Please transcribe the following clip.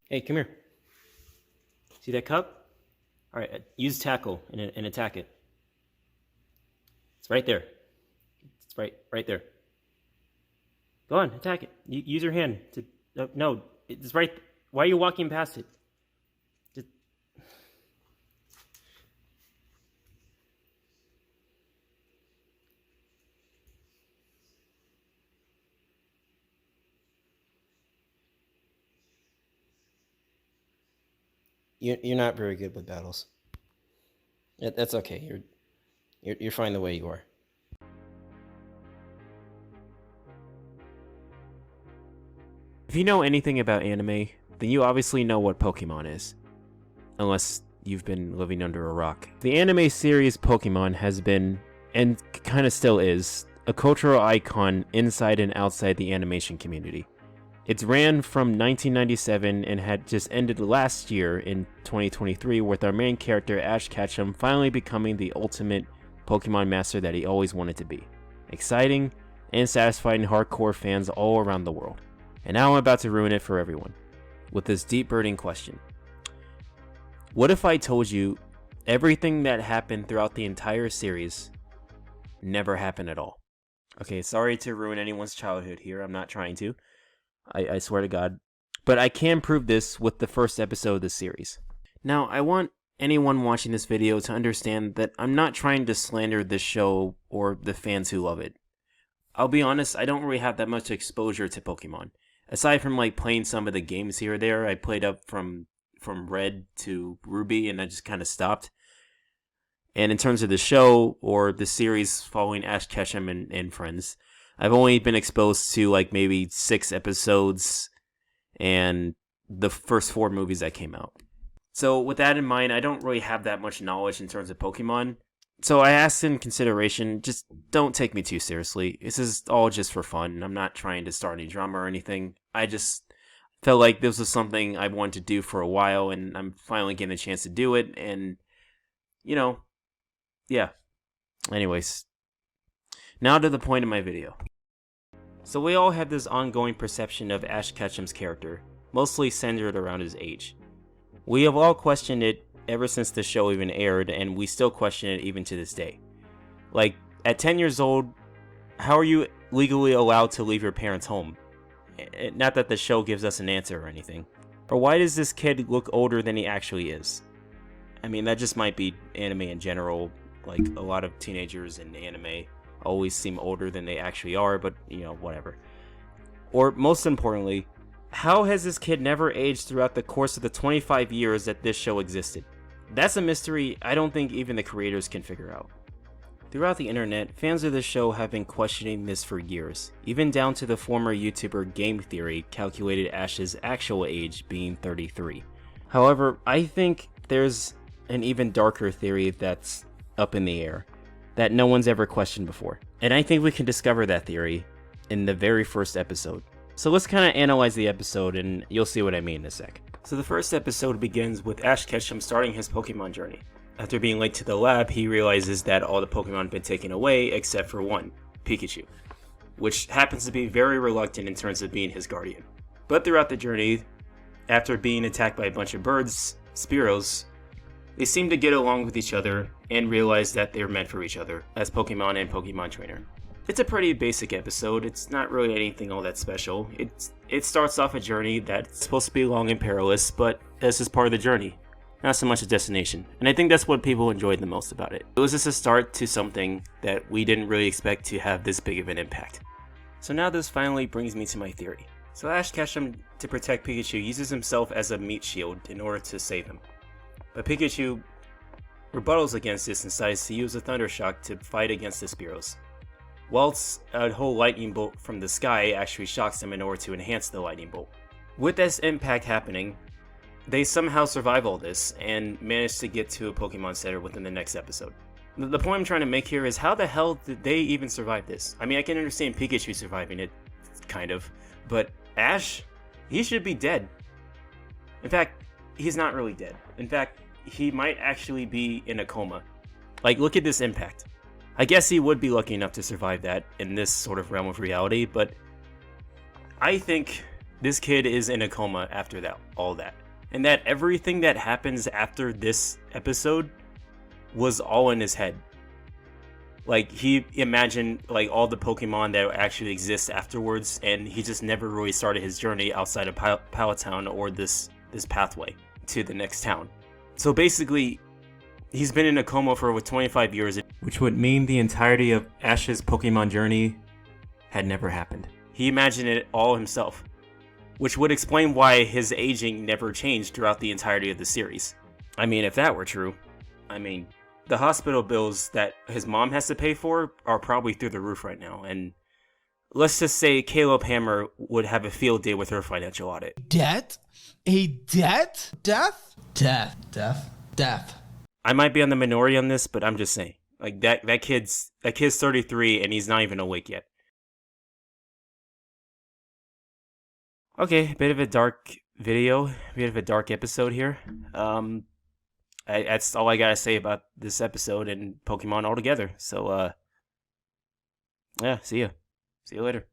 Hey, come here. See that cup? All right, use tackle and attack it. It's right there. It's right there. Go on, attack it. Use your hand to. No, it's right. Why are you walking past it? Just, you're not very good with battles. That's okay. You're fine the way you are. If you know anything about anime, then you obviously know what Pokémon is. Unless you've been living under a rock. The anime series Pokémon has been, and kinda still is, a cultural icon inside and outside the animation community. It's ran from 1997 and had just ended last year in 2023 with our main character Ash Ketchum finally becoming the ultimate Pokemon master that he always wanted to be. Exciting and satisfying hardcore fans all around the world. And now I'm about to ruin it for everyone with this deep burning question. What if I told you everything that happened throughout the entire series never happened at all? Okay, sorry to ruin anyone's childhood here. I'm not trying to. I swear to God. But I can prove this with the first episode of the series. Now, I want anyone watching this video to understand that I'm not trying to slander this show or the fans who love it. I'll be honest, I don't really have that much exposure to Pokemon. Aside from like playing some of the games here or there, I played up from Red to Ruby and I just kind of stopped. And in terms of the show or the series following Ash Ketchum and friends, I've only been exposed to like maybe 6 episodes and the first 4 movies that came out. So with that in mind, I don't really have that much knowledge in terms of Pokemon. So I asked in consideration, just don't take me too seriously. This is all just for fun. I'm not trying to start any drama or anything. I just felt like this was something I wanted to do for a while and I'm finally getting a chance to do it. And, yeah. Anyways, now to the point of my video. So we all have this ongoing perception of Ash Ketchum's character, mostly centered around his age. We have all questioned it ever since the show even aired, and we still question it even to this day. Like, at 10 years old, how are you legally allowed to leave your parents' home? Not that the show gives us an answer or anything. Or why does this kid look older than he actually is? I mean, that just might be anime in general. Like, a lot of teenagers in anime always seem older than they actually are, but, whatever. Or, most importantly, how has this kid never aged throughout the course of the 25 years that this show existed? That's a mystery I don't think even the creators can figure out. Throughout the internet, fans of the show have been questioning this for years, even down to the former YouTuber Game Theory calculated Ash's actual age being 33. However, I think there's an even darker theory that's up in the air, that no one's ever questioned before. And I think we can discover that theory in the very first episode. So let's kind of analyze the episode and you'll see what I mean in a sec. So the first episode begins with Ash Ketchum starting his Pokemon journey. After being late to the lab, he realizes that all the Pokemon have been taken away except for one, Pikachu, which happens to be very reluctant in terms of being his guardian. But throughout the journey, after being attacked by a bunch of birds, Spearows, they seem to get along with each other and realize that they're meant for each other as Pokemon and Pokemon Trainer. It's a pretty basic episode. It's not really anything all that special. It starts off a journey that's supposed to be long and perilous, but this is part of the journey, not so much a destination. And I think that's what people enjoyed the most about it. It was just a start to something that we didn't really expect to have this big of an impact. So now this finally brings me to my theory. So Ash Ketchum, to protect Pikachu, uses himself as a meat shield in order to save him. But Pikachu rebuttals against this and decides to use a Thunder Shock to fight against the Spearows. Whilst a whole lightning bolt from the sky actually shocks them in order to enhance the lightning bolt. With this impact happening, they somehow survive all this and manage to get to a Pokemon Center within the next episode. The point I'm trying to make here is how the hell did they even survive this? I mean, I can understand Pikachu surviving it, kind of, but Ash? He should be dead. In fact, he's not really dead. In fact, he might actually be in a coma. Like, look at this impact. I guess he would be lucky enough to survive that in this sort of realm of reality, but I think this kid is in a coma after that, all that. And that everything that happens after this episode was all in his head. Like, he imagined, like, all the Pokemon that actually exist afterwards, and he just never really started his journey outside of Palatown or this pathway to the next town. So basically, he's been in a coma for over 25 years, which would mean the entirety of Ash's Pokemon journey had never happened. He imagined it all himself, which would explain why his aging never changed throughout the entirety of the series. I mean, if that were true, the hospital bills that his mom has to pay for are probably through the roof right now, and let's just say Caleb Hammer would have a field day with her financial audit. Debt? A debt? Death? Death. I might be on the minority on this, but I'm just saying. Like, that kid's 33 and he's not even awake yet. Okay, bit of a dark video, bit of a dark episode here. That's all I gotta say about this episode and Pokemon altogether. So, yeah, see you later.